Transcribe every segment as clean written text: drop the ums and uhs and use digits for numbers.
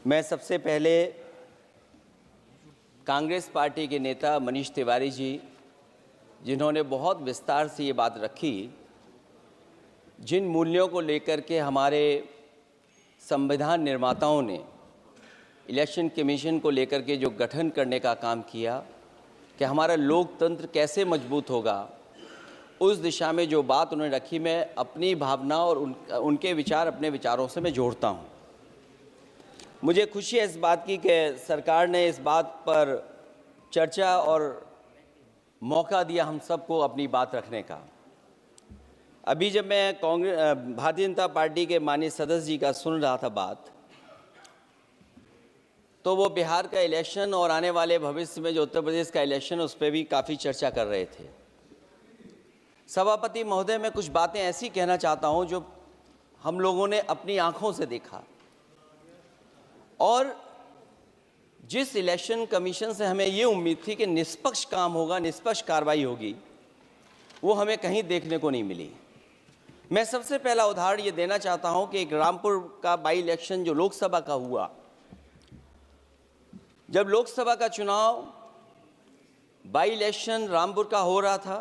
मैं सबसे पहले कांग्रेस पार्टी के नेता मनीष तिवारी जी, जिन्होंने बहुत विस्तार से ये बात रखी, जिन मूल्यों को लेकर के हमारे संविधान निर्माताओं ने इलेक्शन कमीशन को लेकर के जो गठन करने का काम किया कि हमारा लोकतंत्र कैसे मजबूत होगा, उस दिशा में जो बात उन्होंने रखी, मैं अपनी भावना और उनके विचार अपने विचारों से मैं जोड़ता हूँ। मुझे खुशी है इस बात की कि सरकार ने इस बात पर चर्चा और मौका दिया हम सबको अपनी बात रखने का। अभी जब मैं भारतीय जनता पार्टी के माननीय सदस्य जी का सुन रहा था बात, तो वो बिहार का इलेक्शन और आने वाले भविष्य में जो उत्तर प्रदेश का इलेक्शन, उस पर भी काफ़ी चर्चा कर रहे थे। सभापति महोदय, मैं कुछ बातें ऐसी कहना चाहता हूं जो हम लोगों ने अपनी आंखों से देखा, और जिस इलेक्शन कमीशन से हमें ये उम्मीद थी कि निष्पक्ष काम होगा, निष्पक्ष कार्रवाई होगी, वो हमें कहीं देखने को नहीं मिली। मैं सबसे पहला उदाहरण ये देना चाहता हूं कि एक रामपुर का बाई इलेक्शन जो लोकसभा का हुआ, जब लोकसभा का चुनाव बाई इलेक्शन रामपुर का हो रहा था,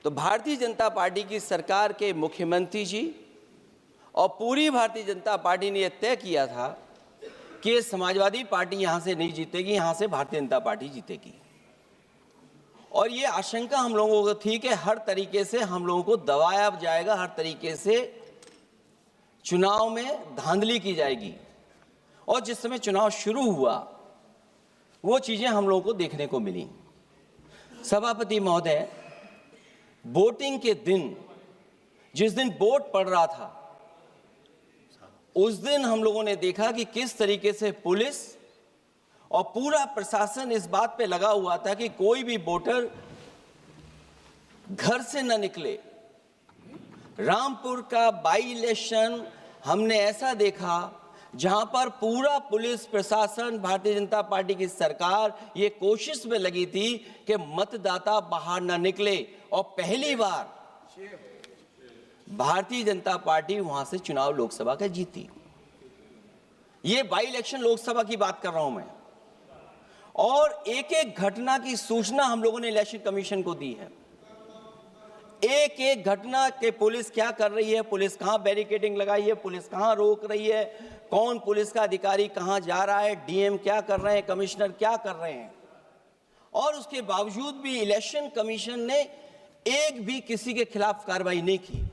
तो भारतीय जनता पार्टी की सरकार के मुख्यमंत्री जी और पूरी भारतीय जनता पार्टी ने यह तय किया था कि समाजवादी पार्टी यहाँ से नहीं जीतेगी, यहाँ से भारतीय जनता पार्टी जीतेगी। और ये आशंका हम लोगों को थी कि हर तरीके से हम लोगों को दबाया जाएगा, हर तरीके से चुनाव में धांधली की जाएगी। और जिस समय चुनाव शुरू हुआ, वो चीज़ें हम लोगों को देखने को मिली। सभापति महोदय, वोटिंग के दिन, जिस दिन वोट पड़ रहा था, उस दिन हम लोगों ने देखा कि किस तरीके से पुलिस और पूरा प्रशासन इस बात पे लगा हुआ था कि कोई भी वोटर घर से न निकले। रामपुर का बाई इलेक्शन हमने ऐसा देखा जहां पर पूरा पुलिस प्रशासन, भारतीय जनता पार्टी की सरकार ये कोशिश में लगी थी कि मतदाता बाहर न निकले, और पहली बार भारतीय जनता पार्टी वहां से चुनाव लोकसभा का जीती। ये बाई इलेक्शन लोकसभा की बात कर रहा हूं मैं, और एक एक घटना की सूचना हम लोगों ने इलेक्शन कमीशन को दी है। एक एक घटना के पुलिस क्या कर रही है, पुलिस कहां बैरिकेडिंग लगाई है, पुलिस कहां रोक रही है, कौन पुलिस का अधिकारी कहां जा रहा है, डीएम क्या कर रहे हैं, कमिश्नर क्या कर रहे हैं। और उसके बावजूद भी इलेक्शन कमीशन ने एक भी किसी के खिलाफ कार्रवाई नहीं की।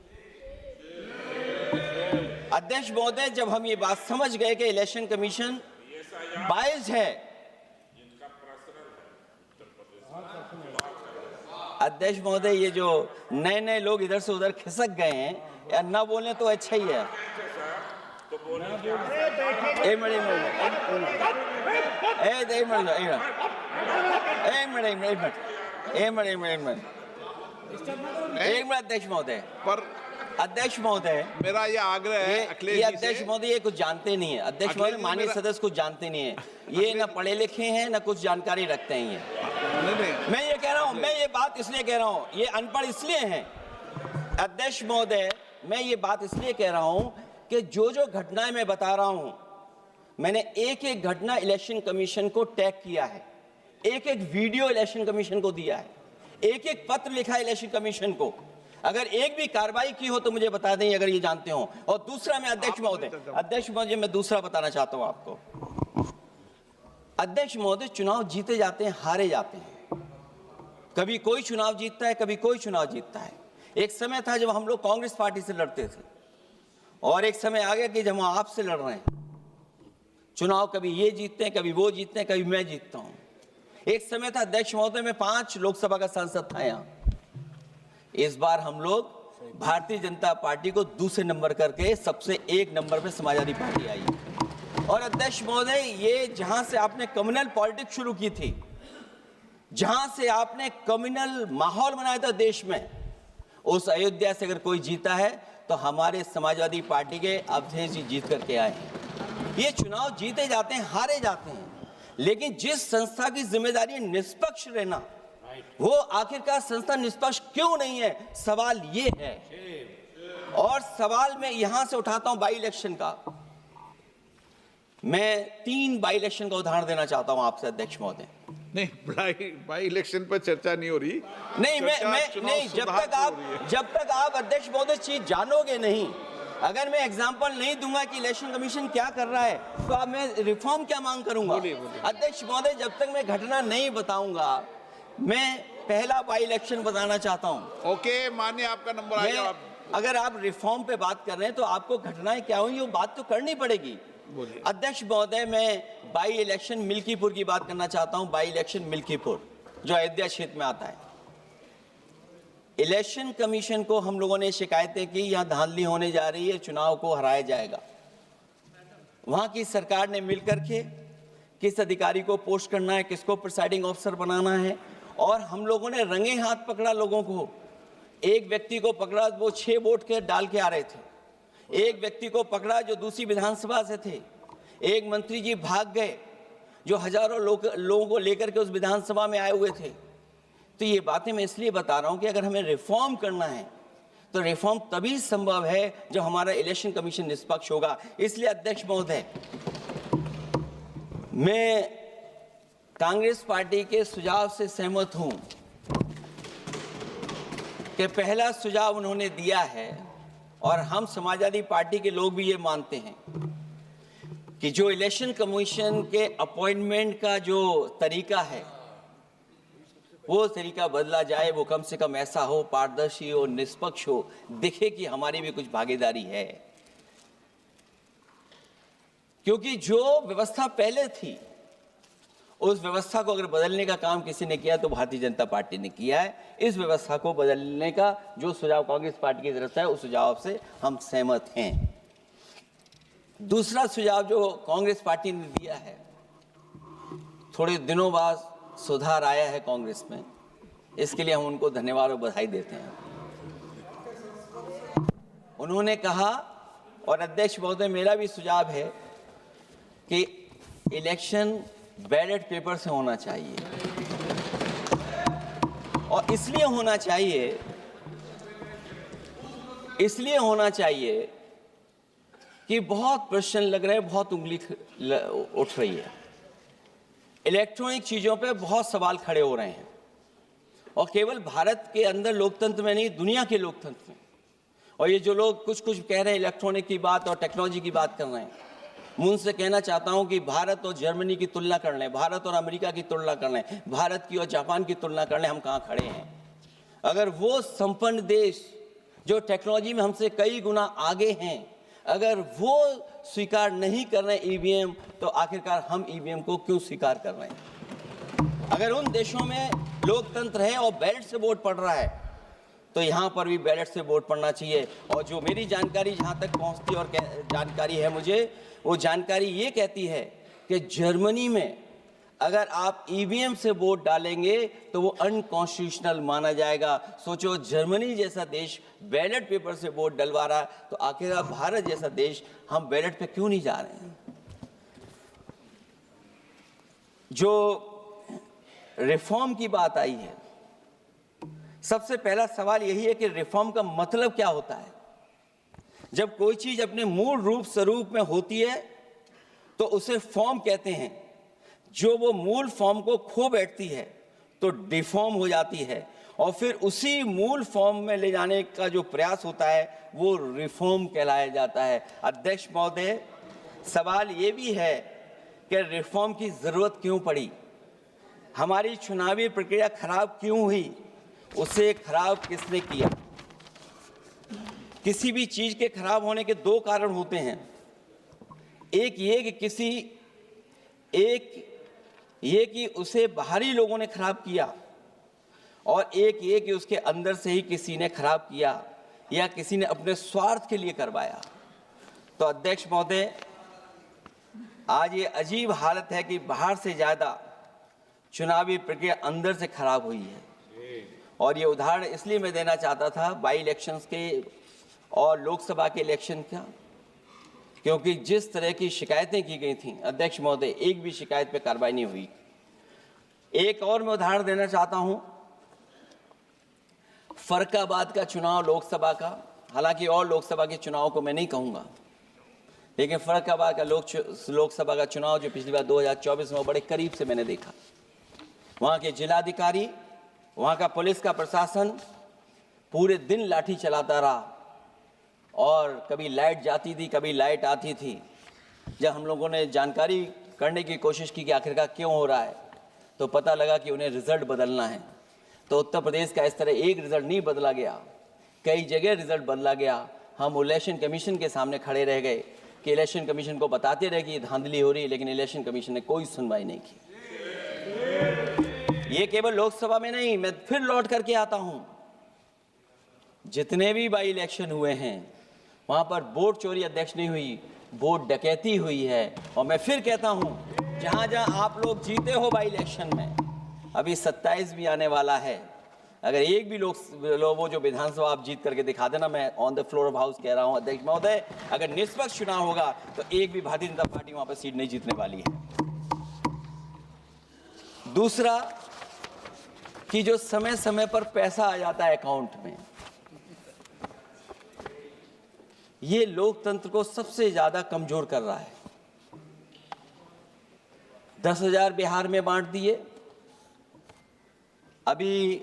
अध्यक्ष महोदय, जब हम ये बात समझ गए कि इलेक्शन कमीशन बायस्ड है, अध्यक्ष महोदय, ये जो नए नए लोग इधर से उधर खिसक गए हैं, या ना बोले तो अच्छा ही है। एक मिनट अध्यक्ष महोदय, पर अध्यक्ष महोदय, मेरा ये आग्रह है अखिलेश, अध्यक्ष महोदय ये कुछ जानते नहीं है। अध्यक्ष महोदय, माननीय सदस्य कुछ जानते नहीं है, ये ना पढ़े लिखे हैं ना कुछ जानकारी रखते हैं। ये मैं ये कह रहा हूँ, मैं ये बात इसलिए कह रहा हूँ, ये अनपढ़ इसलिए हैं। अध्यक्ष महोदय, मैं ये बात इसलिए कह रहा हूँ कि जो जो घटनाएं मैं बता रहा हूँ, मैंने एक एक घटना इलेक्शन कमीशन को टैग किया है, एक एक वीडियो इलेक्शन कमीशन को दिया है, एक एक पत्र लिखा है इलेक्शन कमीशन को। अगर एक भी कार्रवाई की हो तो मुझे बता दें, अगर ये जानते हो। और दूसरा, मैं अध्यक्ष महोदय, मैं दूसरा बताना चाहता हूं आपको। अध्यक्ष महोदय, चुनाव जीते जाते हैं, हारे जाते हैं। कभी कोई चुनाव जीतता है, कभी कोई चुनाव जीतता है। एक समय था जब हम लोग कांग्रेस पार्टी से लड़ते थे, और एक समय आ गया कि जब हम आपसे लड़ रहे हैं चुनाव, कभी ये जीतते हैं, कभी वो जीतते हैं, कभी मैं जीतता हूं। एक समय था अध्यक्ष महोदय, मैं 5 लोकसभा का सांसद था यहां। इस बार हम लोग भारतीय जनता पार्टी को दूसरे नंबर करके सबसे 1 नंबर पे समाजवादी पार्टी आई। और अध्यक्ष महोदय, ये जहां से आपने कम्युनल पॉलिटिक्स शुरू की थी, जहां से आपने कम्युनल माहौल बनाया था देश में, उस अयोध्या से अगर कोई जीता है तो हमारे समाजवादी पार्टी के अवधेश जी जीत करके आए हैं। ये चुनाव जीते जाते हैं, हारे जाते हैं, लेकिन जिस संस्था की जिम्मेदारी निष्पक्ष रहना, वो आखिरकार संस्था निष्पक्ष क्यों नहीं है, सवाल ये है। और सवाल मैं यहां से उठाता हूं बाई इलेक्शन का। मैं 3 बाई इलेक्शन का उदाहरण देना चाहता हूं आपसे अध्यक्ष महोदय। नहीं, बाई इलेक्शन पर चर्चा नहीं हो रही। नहीं, मैं नहीं, जब तक आप अध्यक्ष महोदय चीज जानोगे नहीं, अगर मैं एग्जांपल नहीं दूंगा कि इलेक्शन कमीशन क्या कर रहा है, तो अब मैं रिफॉर्म क्या मांग करूंगा? अध्यक्ष महोदय, जब तक मैं घटना नहीं बताऊंगा, मैं पहला बाई इलेक्शन बताना चाहता हूं। ओके, मानिए आपका नंबर आ गया। अगर आप रिफॉर्म पे बात कर रहे हैं तो आपको घटनाएं क्या हुई वो बात तो करनी पड़ेगी। अध्यक्ष महोदय, मैं बाई इलेक्शन मिल्कीपुर की बात करना चाहता हूं। बाई इलेक्शन मिल्कीपुर जो अयोध्या क्षेत्र में आता है। इलेक्शन कमीशन को हम लोगों ने शिकायतें की, यहां धांधली होने जा रही है, चुनाव को हराया जाएगा। वहां की सरकार ने मिलकर के किस अधिकारी को पोस्ट करना है, किसको प्रिसाइडिंग ऑफिसर बनाना है, और हम लोगों ने रंगे हाथ पकड़ा लोगों को। एक व्यक्ति को पकड़ा, वो 6 वोट के डाल के आ रहे थे। एक व्यक्ति को पकड़ा जो दूसरी विधानसभा से थे। एक मंत्री जी भाग गए जो हजारों लोगों को लेकर के उस विधानसभा में आए हुए थे। तो ये बातें मैं इसलिए बता रहा हूं कि अगर हमें रिफॉर्म करना है तो रिफॉर्म तभी संभव है जब हमारा इलेक्शन कमीशन निष्पक्ष होगा। इसलिए अध्यक्ष महोदय, मैं कांग्रेस पार्टी के सुझाव से सहमत हूं कि पहला सुझाव उन्होंने दिया है, और हम समाजवादी पार्टी के लोग भी ये मानते हैं कि जो इलेक्शन कमीशन के अपॉइंटमेंट का जो तरीका है वो तरीका बदला जाए। वो कम से कम ऐसा हो, पारदर्शी हो, निष्पक्ष हो, दिखे कि हमारी भी कुछ भागीदारी है। क्योंकि जो व्यवस्था पहले थी उस व्यवस्था को अगर बदलने का काम किसी ने किया तो भारतीय जनता पार्टी ने किया है। इस व्यवस्था को बदलने का जो सुझाव कांग्रेस पार्टी की तरफ से है उस सुझाव से हम सहमत हैं। दूसरा सुझाव जो कांग्रेस पार्टी ने दिया है, थोड़े दिनों बाद सुधार आया है कांग्रेस में, इसके लिए हम उनको धन्यवाद और बधाई देते हैं। उन्होंने कहा, और अध्यक्ष महोदय मेरा भी सुझाव है, कि इलेक्शन बैलेट पेपर से होना चाहिए। और इसलिए होना चाहिए कि बहुत प्रश्न लग रहे हैं, बहुत उंगली उठ रही है। इलेक्ट्रॉनिक चीजों पे बहुत सवाल खड़े हो रहे हैं, और केवल भारत के अंदर लोकतंत्र में नहीं, दुनिया के लोकतंत्र में। और ये जो लोग कुछ कह रहे हैं इलेक्ट्रॉनिक की बात और टेक्नोलॉजी की बात कर रहे हैं, मैं उनसे कहना चाहता हूं कि भारत और जर्मनी की तुलना कर लें, भारत और अमेरिका की तुलना कर लें, भारत की और जापान की तुलना कर लें, हम कहां खड़े हैं। अगर वो संपन्न देश जो टेक्नोलॉजी में हमसे कई गुना आगे हैं, अगर वो स्वीकार नहीं कर रहे ईवीएम, तो आखिरकार हम ईवीएम को क्यों स्वीकार कर रहे हैं? अगर उन देशों में लोकतंत्र है और बैलेट से वोट पड़ रहा है, तो यहाँ पर भी बैलेट से वोट पड़ना चाहिए। और जो मेरी जानकारी जहाँ तक पहुँचती और जानकारी है मुझे, वो जानकारी ये कहती है कि जर्मनी में अगर आप ईवीएम से वोट डालेंगे तो वो अनकॉन्स्टिट्यूशनल माना जाएगा। सोचो, जर्मनी जैसा देश बैलेट पेपर से वोट डलवा रहा है, तो आखिर भारत जैसा देश हम बैलेट पे क्यों नहीं जा रहे हैं? जो रिफॉर्म की बात आई है, सबसे पहला सवाल यही है कि रिफॉर्म का मतलब क्या होता है। जब कोई चीज अपने मूल रूप स्वरूप में होती है तो उसे फॉर्म कहते हैं। जो वो मूल फॉर्म को खो बैठती है तो डिफॉर्म हो जाती है, और फिर उसी मूल फॉर्म में ले जाने का जो प्रयास होता है वो रिफॉर्म कहलाया जाता है। अध्यक्ष महोदय, सवाल ये भी है कि रिफॉर्म की जरूरत क्यों पड़ी, हमारी चुनावी प्रक्रिया खराब क्यों हुई, उसे खराब किसने किया। किसी भी चीज के खराब होने के 2 कारण होते हैं। एक ये कि उसे बाहरी लोगों ने खराब किया, और एक ये कि उसके अंदर से ही किसी ने खराब किया या किसी ने अपने स्वार्थ के लिए करवाया। तो अध्यक्ष महोदय, आज ये अजीब हालत है कि बाहर से ज्यादा चुनावी प्रक्रिया अंदर से खराब हुई है। और ये उदाहरण इसलिए मैं देना चाहता था बाई इलेक्शंस के और लोकसभा के इलेक्शन का, क्योंकि जिस तरह की शिकायतें की गई थीं, अध्यक्ष महोदय, एक भी शिकायत पे कार्रवाई नहीं हुई। एक और मैं उदाहरण देना चाहता हूं, फर्रुखाबाद का चुनाव लोकसभा का, हालांकि और लोकसभा के चुनाव को मैं नहीं कहूंगा, लेकिन फर्रुखाबाद का लोकसभा का चुनाव जो पिछली बार 2024 में बड़े करीब से मैंने देखा, वहाँ के जिलाधिकारी, वहाँ का पुलिस का प्रशासन पूरे दिन लाठी चलाता रहा और कभी लाइट जाती थी, कभी लाइट आती थी। जब हम लोगों ने जानकारी करने की कोशिश की कि आखिरकार क्यों हो रहा है, तो पता लगा कि उन्हें रिजल्ट बदलना है। तो उत्तर प्रदेश का इस तरह एक रिजल्ट नहीं बदला गया, कई जगह रिजल्ट बदला गया। हम इलेक्शन कमीशन के सामने खड़े रह गए कि इलेक्शन कमीशन को बताते रहे कि धांधली हो रही है, लेकिन इलेक्शन कमीशन ने कोई सुनवाई नहीं की। ये केवल लोकसभा में नहीं, मैं फिर लौट करके आता हूं, जितने भी बाई इलेक्शन हुए हैं वहां पर वोट चोरी अध्यक्ष नहीं हुई, वोट डकैती हुई है। और मैं फिर कहता हूं, जहां जहां आप लोग जीते हो बाई इलेक्शन में, अभी 27 भी आने वाला है, अगर एक भी लोग वो जो विधानसभा आप जीत करके दिखा देना, मैं on the floor of house कह रहा हूं अध्यक्ष महोदय, अगर निष्पक्ष चुनाव होगा तो एक भी भारतीय जनता पार्टी वहां पर सीट नहीं जीतने वाली है। दूसरा कि जो समय समय पर पैसा आ जाता है अकाउंट में, ये लोकतंत्र को सबसे ज्यादा कमजोर कर रहा है। 10,000 बिहार में बांट दिए। अभी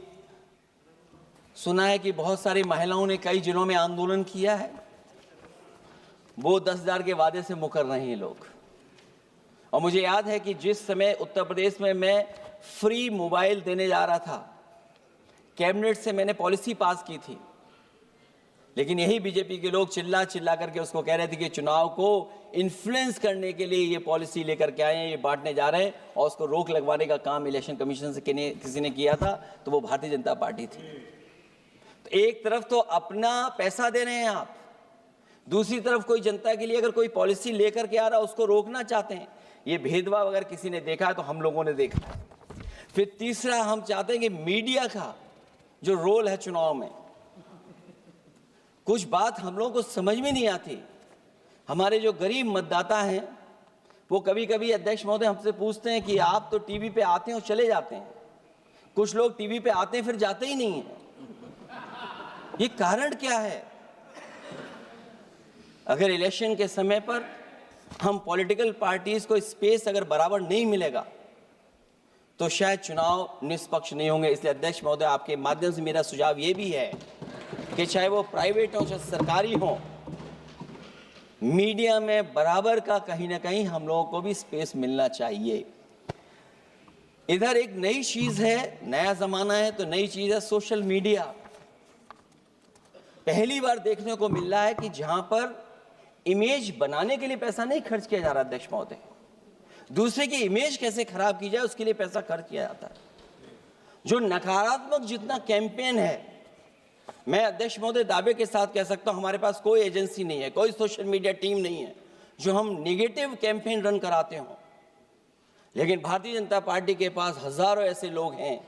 सुना है कि बहुत सारी महिलाओं ने कई जिलों में आंदोलन किया है, वो 10,000 के वादे से मुकर रहे हैं लोग। और मुझे याद है कि जिस समय उत्तर प्रदेश में मैं फ्री मोबाइल देने जा रहा था, कैबिनेट से मैंने पॉलिसी पास की थी, लेकिन यही बीजेपी के लोग चिल्ला चिल्ला करके उसको कह रहे थे कि चुनाव को इन्फ्लुएंस करने के लिए ये पॉलिसी लेकर के आए हैं, ये बांटने जा रहे हैं, और उसको रोक लगवाने का काम इलेक्शन कमीशन से किसी ने किया था, तो वो भारतीय जनता पार्टी थी। तो एक तरफ तो अपना पैसा दे रहे हैं आप, दूसरी तरफ कोई जनता के लिए अगर कोई पॉलिसी लेकर के आ रहा है उसको रोकना चाहते हैं। ये भेदभाव अगर किसी ने देखा है तो हम लोगों ने देखा है। फिर तीसरा, हम चाहते हैं कि मीडिया का जो रोल है चुनाव में, कुछ बात हम लोगों को समझ में नहीं आती। हमारे जो गरीब मतदाता हैं वो कभी कभी अध्यक्ष महोदय हमसे पूछते हैं कि आप तो टीवी पे आते हैं और चले जाते हैं, कुछ लोग टीवी पे आते हैं फिर जाते ही नहीं हैं, ये कारण क्या है? अगर इलेक्शन के समय पर हम पॉलिटिकल पार्टीज को स्पेस अगर बराबर नहीं मिलेगा तो शायद चुनाव निष्पक्ष नहीं होंगे। इसलिए अध्यक्ष महोदय, आपके माध्यम से मेरा सुझाव ये भी है कि चाहे वो प्राइवेट हो चाहे सरकारी हो, मीडिया में बराबर का कहीं ना कहीं हम लोगों को भी स्पेस मिलना चाहिए। इधर एक नई चीज है, नया जमाना है, तो नई चीज है सोशल मीडिया। पहली बार देखने को मिल रहा है कि जहां पर इमेज बनाने के लिए पैसा नहीं खर्च किया जा रहा अध्यक्ष महोदय, दूसरे की इमेज कैसे खराब की जाए उसके लिए पैसा खर्च किया जाता है। जो नकारात्मक जितना कैंपेन है, मैं अध्यक्ष महोदय दावे के साथ कह सकता हूं, हमारे पास कोई एजेंसी नहीं है, कोई सोशल मीडिया टीम नहीं है जो हम नेगेटिव कैंपेन रन कराते हों, लेकिन भारतीय जनता पार्टी के पास हजारों ऐसे लोग हैं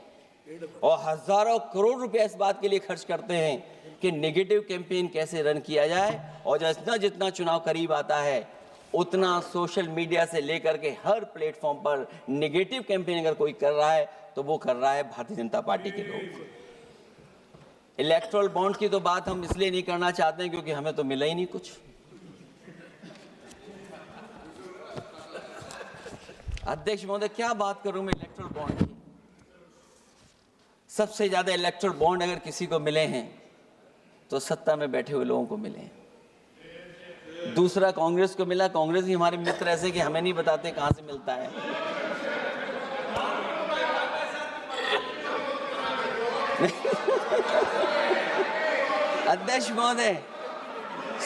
और हजारों करोड़ रुपए इस बात के लिए खर्च करते हैं कि नेगेटिव कैंपेन कैसे रन किया जाए। और जितना जितना चुनाव करीब आता है उतना सोशल मीडिया से लेकर के हर प्लेटफॉर्म पर नेगेटिव कैंपेन अगर कोई कर रहा है तो वो कर रहा है भारतीय जनता पार्टी के लोग। इलेक्टोरल बॉन्ड की तो बात हम इसलिए नहीं करना चाहते हैं क्योंकि हमें तो मिला ही नहीं कुछ। अध्यक्ष महोदय, क्या बात करूं मैं इलेक्टोरल बॉन्ड की? सबसे ज्यादा इलेक्टोरल बॉन्ड अगर किसी को मिले हैं तो सत्ता में बैठे हुए लोगों को मिले हैं। दूसरा कांग्रेस को मिला, कांग्रेस ही हमारे मित्र ऐसे कि हमें नहीं बताते कहां से मिलता है। अध्यक्ष महोदय,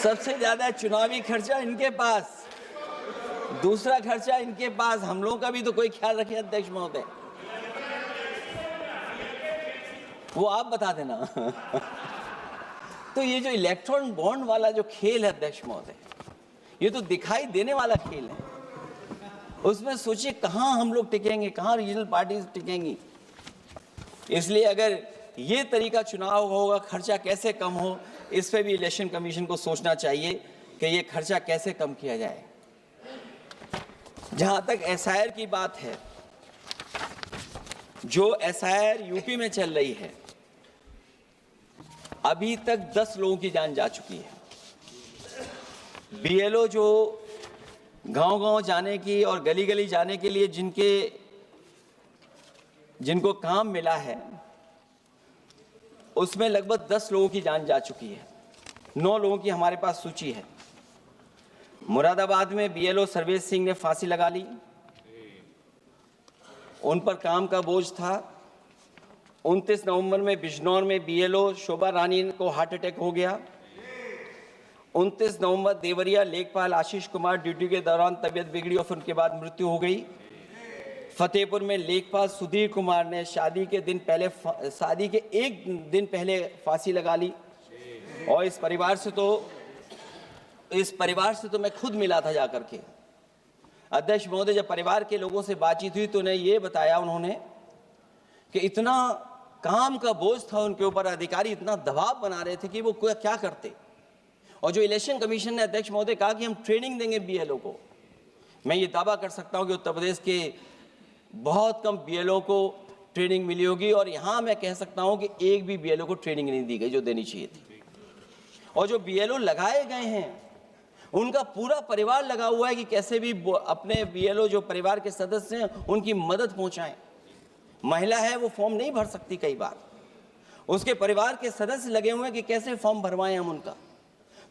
सबसे ज्यादा चुनावी खर्चा इनके पास, दूसरा खर्चा इनके पास, हम लोगों का भी तो कोई ख्याल रखे अध्यक्ष महोदय, वो आप बता देना। तो ये जो इलेक्ट्रॉन बॉन्ड वाला जो खेल है अध्यक्ष महोदय, ये तो दिखाई देने वाला खेल है। उसमें सोचिए कहां हम लोग टिकेंगे, कहां रीजनल पार्टीज टिकेंगी। इसलिए अगर ये तरीका चुनाव होगा, खर्चा कैसे कम हो, इस पे भी इलेक्शन कमीशन को सोचना चाहिए कि ये खर्चा कैसे कम किया जाए। जहां तक एसआईआर की बात है, जो एसआईआर यूपी में चल रही है, अभी तक 10 लोगों की जान जा चुकी है। बीएलओ जो गांव-गांव जाने की और गली-गली जाने के लिए जिनको काम मिला है, उसमें लगभग 10 लोगों की जान जा चुकी है। 9 लोगों की हमारे पास सूची है। मुरादाबाद में बीएलओ सर्वेश सिंह ने फांसी लगा ली, उन पर काम का बोझ था। 29 नवंबर में बिजनौर में बीएलओ शोभा रानी को हार्ट अटैक हो गया। 29 नवंबर देवरिया लेखपाल आशीष कुमार ड्यूटी के दौरान तबीयत बिगड़ी और फिर उनके बाद मृत्यु हो गई। फतेहपुर में लेखपाल सुधीर कुमार ने शादी के एक दिन पहले फांसी लगा ली। और इस परिवार से तो मैं खुद मिला था जाकर के। अध्यक्ष महोदय, जब परिवार के लोगों से बातचीत हुई तो उन्हें ये बताया उन्होंने कि इतना काम का बोझ था उनके ऊपर, अधिकारी इतना दबाव बना रहे थे कि वो क्या करते। और जो इलेक्शन कमीशन ने अध्यक्ष महोदय कहा कि हम ट्रेनिंग देंगे बीएलओ को, मैं ये दावा कर सकता हूं कि उत्तर प्रदेश के बहुत कम बीएलओ को ट्रेनिंग मिली होगी। और यहां मैं कह सकता हूं कि एक भी बीएलओ को ट्रेनिंग नहीं दी गई जो देनी चाहिए थी। और जो बीएलओ लगाए गए हैं उनका पूरा परिवार लगा हुआ है कि कैसे भी अपने बीएलओ जो परिवार के सदस्य हैं उनकी मदद पहुंचाएं। महिला है वो फॉर्म नहीं भर सकती, कई बार उसके परिवार के सदस्य लगे हुए हैं कि कैसे फॉर्म भरवाएं हम उनका।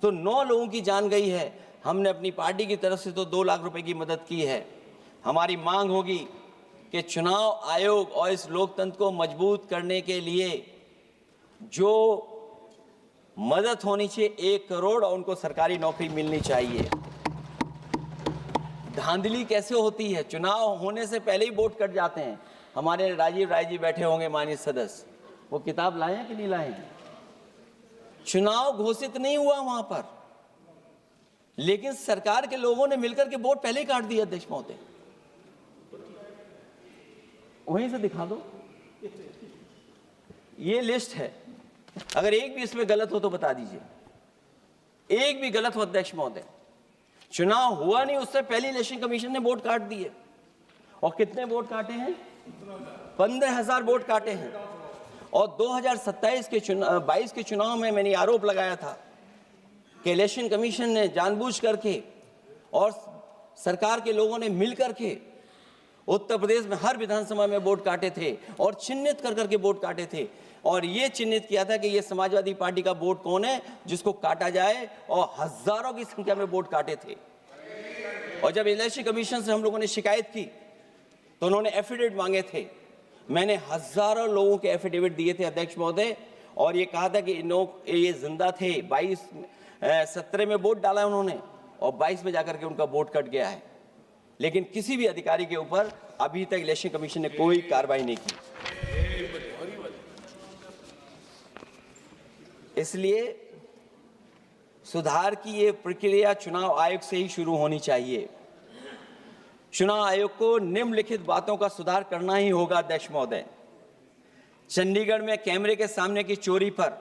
तो 9 लोगों की जान गई है। हमने अपनी पार्टी की तरफ से तो 2 लाख रुपए की मदद की है। हमारी मांग होगी कि चुनाव आयोग और इस लोकतंत्र को मजबूत करने के लिए जो मदद होनी चाहिए 1 करोड़, और उनको सरकारी नौकरी मिलनी चाहिए। धांधली कैसे होती है, चुनाव होने से पहले ही वोट कट जाते हैं। हमारे राजीव राय जी बैठे होंगे माननीय सदस्य, वो किताब लाए हैं कि नहीं लाए हैं? चुनाव घोषित नहीं हुआ वहां पर, लेकिन सरकार के लोगों ने मिलकर के वोट पहले ही काट दिया। अध्यक्ष महोदय, वहीं से दिखा दो, ये लिस्ट है। अगर एक भी इसमें गलत हो तो बता दीजिए, एक भी गलत हो अध्यक्ष महोदय। चुनाव हुआ नहीं उससे पहले इलेक्शन कमीशन ने वोट काट दिए। और कितने वोट काटे हैं? 15,000 वोट काटे हैं। और 2027 के 22 के चुनाव में मैंने आरोप लगाया था कि इलेक्शन कमीशन ने जानबूझ करके और सरकार के लोगों ने मिल करके उत्तर प्रदेश में हर विधानसभा में वोट काटे थे और चिन्हित कर करके वोट काटे थे। और ये चिन्हित किया था कि ये समाजवादी पार्टी का वोट कौन है जिसको काटा जाए, और हजारों की संख्या में वोट काटे थे। और जब इलेक्शन कमीशन से हम लोगों ने शिकायत की तो उन्होंने एफिडेविट मांगे थे। मैंने हजारों लोगों के एफिडेविट दिए थे अध्यक्ष महोदय, और ये कहा था कि ये जिंदा थे। 17 में वोट डाला उन्होंने और 22 में जाकर के उनका वोट कट गया है। लेकिन किसी भी अधिकारी के ऊपर अभी तक इलेक्शन कमीशन ने कोई कार्रवाई नहीं की। इसलिए सुधार की ये प्रक्रिया चुनाव आयोग से ही शुरू होनी चाहिए। चुनाव आयोग को निम्नलिखित बातों का सुधार करना ही होगा अध्यक्ष महोदय। चंडीगढ़ में कैमरे के सामने की चोरी पर,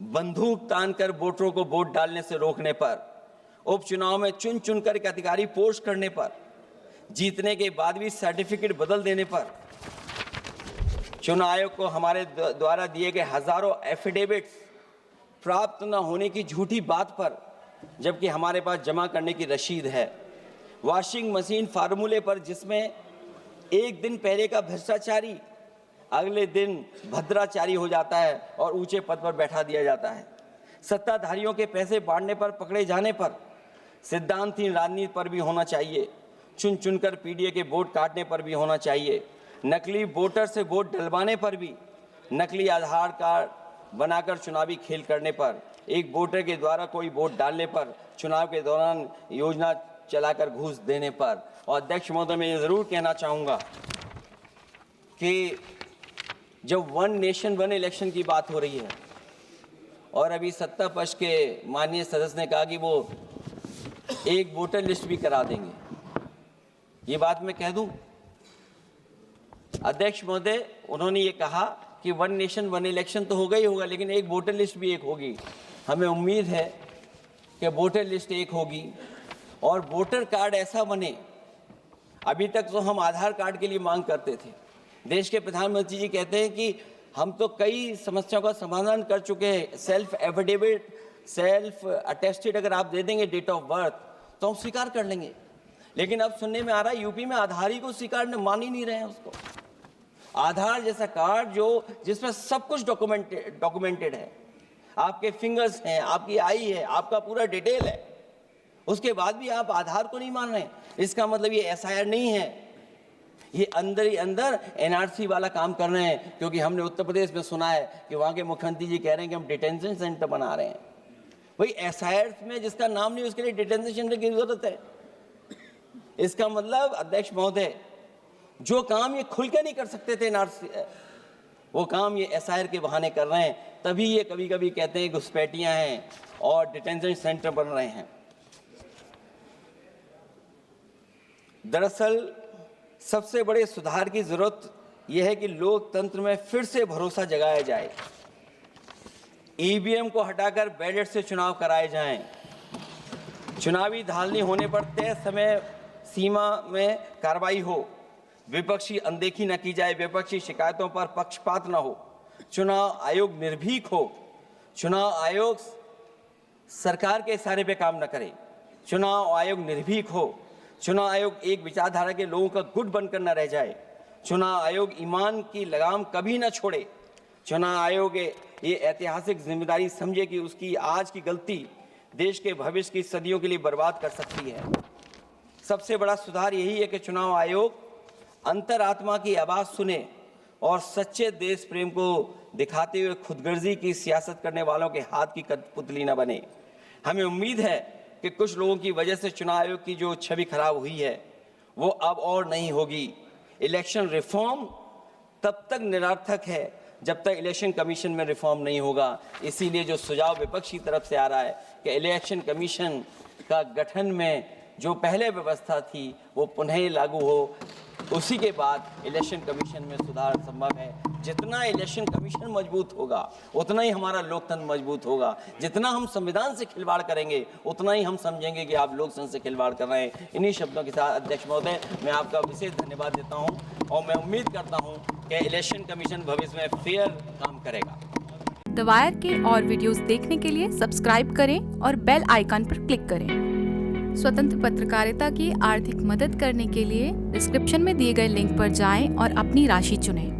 बंदूक तानकर वोटरों को वोट डालने से रोकने पर, उपचुनाव में चुन चुनकर एक अधिकारी पोस्ट करने पर, जीतने के बाद भी सर्टिफिकेट बदल देने पर, चुनाव आयोग को हमारे द्वारा दिए गए हजारों एफिडेविट प्राप्त न होने की झूठी बात पर, जबकि हमारे पास जमा करने की रसीद है, वॉशिंग मशीन फार्मूले पर जिसमें एक दिन पहले का भ्रष्टाचारी अगले दिन भद्राचारी हो जाता है और ऊंचे पद पर बैठा दिया जाता है, सत्ताधारियों के पैसे बांटने पर पकड़े जाने पर, सिद्धांतहीन राजनीति पर भी होना चाहिए, चुन चुनकर पीडीए के वोट काटने पर भी होना चाहिए, नकली वोटर से वोट डलवाने पर भी, नकली आधार कार्ड बनाकर चुनावी खेल करने पर, एक वोटर के द्वारा कोई वोट डालने पर, चुनाव के दौरान योजना चलाकर घूस देने पर। और अध्यक्ष महोदय, मैं ये जरूर कहना चाहूंगा कि जब 1 नेशन 1 इलेक्शन की बात हो रही है और अभी सत्ता पक्ष के माननीय सदस्य ने कहा कि वो एक वोटर लिस्ट भी करा देंगे, ये बात मैं कह दूं अध्यक्ष महोदय, उन्होंने ये कहा कि 1 नेशन 1 इलेक्शन तो होगा ही होगा, लेकिन एक वोटर लिस्ट भी एक होगी। हमें उम्मीद है कि वोटर लिस्ट एक होगी और वोटर कार्ड ऐसा बने। अभी तक तो हम आधार कार्ड के लिए मांग करते थे। देश के प्रधानमंत्री जी कहते हैं कि हम तो कई समस्याओं का समाधान कर चुके हैं, सेल्फ एफिडेविट, सेल्फ अटेस्टेड अगर आप दे देंगे डेट ऑफ बर्थ तो हम स्वीकार कर लेंगे। लेकिन अब सुनने में आ रहा है यूपी में आधार ही को स्वीकार मान ही नहीं रहे हैं उसको। आधार जैसा कार्ड जिसमें सब कुछ डॉक्यूमेंटेड है, आपके फिंगर्स हैं, आपकी आई है, आपका पूरा डिटेल है, उसके बाद भी आप आधार को नहीं मान रहे हैं। इसका मतलब ये एसआईआर नहीं है, ये अंदर ही अंदर एनआरसी वाला काम कर रहे हैं। क्योंकि हमने उत्तर प्रदेश में सुना है कि वहां के मुख्यमंत्री जी कह रहे हैं कि हम डिटेंशन सेंटर बना रहे हैं। वही एसआईआर में जिसका नाम नहीं, उसके लिए डिटेंशन सेंटर की जरूरत है। इसका मतलब अध्यक्ष महोदय, जो काम ये खुल के नहीं कर सकते थे एनआरसी, वो काम ये एसआईआर के बहाने कर रहे हैं। तभी ये कभी कभी कहते हैं घुसपैठियां हैं और डिटेंशन सेंटर बन रहे हैं। दरअसल सबसे बड़े सुधार की जरूरत यह है कि लोकतंत्र में फिर से भरोसा जगाया जाए। ईवीएम को हटाकर बैलेट से चुनाव कराए जाएं। चुनावी धांधली होने पर तय समय सीमा में कार्रवाई हो। विपक्षी अनदेखी न की जाए, विपक्षी शिकायतों पर पक्षपात न हो। चुनाव आयोग निर्भीक हो। चुनाव आयोग सरकार के इशारे पे काम न करे। चुनाव आयोग निर्भीक हो। चुनाव आयोग एक विचारधारा के लोगों का गुट बनकर न रह जाए। चुनाव आयोग ईमान की लगाम कभी न छोड़े। चुनाव आयोग ये ऐतिहासिक जिम्मेदारी समझे कि उसकी आज की गलती देश के भविष्य की सदियों के लिए बर्बाद कर सकती है। सबसे बड़ा सुधार यही है कि चुनाव आयोग अंतरात्मा की आवाज सुने और सच्चे देश प्रेम को दिखाते हुए खुदगर्जी की सियासत करने वालों के हाथ की कठपुतली न बने। हमें उम्मीद है कि कुछ लोगों की वजह से चुनाव आयोग की जो छवि खराब हुई है वो अब और नहीं होगी। इलेक्शन रिफॉर्म तब तक निरर्थक है जब तक इलेक्शन कमीशन में रिफॉर्म नहीं होगा। इसीलिए जो सुझाव विपक्ष की तरफ से आ रहा है कि इलेक्शन कमीशन का गठन में जो पहले व्यवस्था थी वो पुनः लागू हो, उसी के बाद इलेक्शन कमीशन में सुधार संभव है। जितना इलेक्शन कमीशन मजबूत होगा उतना ही हमारा लोकतंत्र मजबूत होगा। जितना हम संविधान से खिलवाड़ करेंगे उतना ही हम समझेंगे कि आप लोकतंत्र से खिलवाड़ कर रहे हैं। इन्हीं शब्दों के साथ अध्यक्ष महोदय मैं आपका विशेष धन्यवाद देता हूं और मैं उम्मीद करता हूं कि इलेक्शन कमीशन भविष्य में फेयर काम करेगा। द वायर के और वीडियोस देखने के लिए सब्सक्राइब करें और बेल आइकन पर क्लिक करें। स्वतंत्र पत्रकारिता की आर्थिक मदद करने के लिए डिस्क्रिप्शन में दिए गए लिंक पर जाएं और अपनी राशि चुनें।